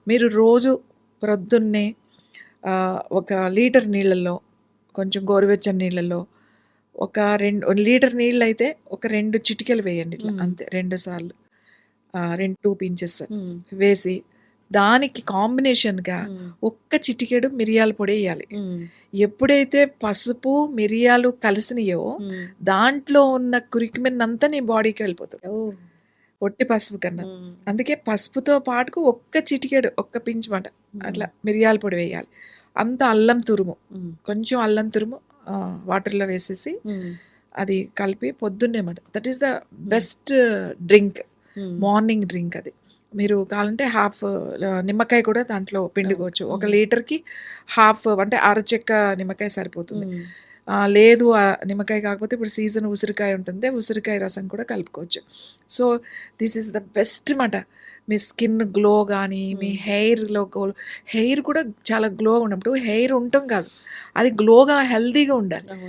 మీరు రోజు ప్రొద్దున్నే ఒక లీటర్ నీళ్ళల్లో, కొంచెం గోరువెచ్చని నీళ్ళల్లో ఒక 2 లీటర్ నీళ్ళైతే ఒక 2 చిటికెలు వేయండి ఇట్లా. అంతే 2 సార్లు. 2 పించెస్ వేసి దానికి కాంబినేషన్‌గా ఒక్క చిటికెడు మిరియాల పొడెయ్యాలి. ఎప్పుడైతే పసుపు, మిరియాలు కలిసినయో దాంట్లో ఉన్న కురికిమినంతా నీ బాడీకి వెళ్ళిపోతది. ఒట్టి పసుపు కన్నా. అందుకే పసుపుతో పాటుకు ఒక్క చిటికెడు, ఒక్క పించ్ మాట అట్లా మిరియాల పొడి వేయాలి. అంత అల్లం తురుము, కొంచెం అల్లం తురుము వాటర్‌లో వేసేసి అది కలిపి పొద్దున్నే మాట. That is the best drink. Morning drink అది. మీరు కావాలంటే హాఫ్ నిమ్మకాయ కూడా దాంట్లో పిండుకోవచ్చు. ఒక లీటర్‌కి హాఫ్ అంటే అరచెక్క నిమ్మకాయ సరిపోతుంది. లేదు నిమ్మకాయ కాకపోతే ఇప్పుడు సీజన్ ఉసిరికాయ ఉంటుంది. ఉసిరికాయ రసం కూడా కలుపుకోవచ్చు. So, this is the best మాట. మీ స్కిన్ గ్లో గానీ, మీ హెయిర్ కూడా చాలా గ్లో ఉన్నప్పుడు హెయిర్ ఉండటం కాదు. అది గ్లోగా హెల్తీగా ఉండాలి.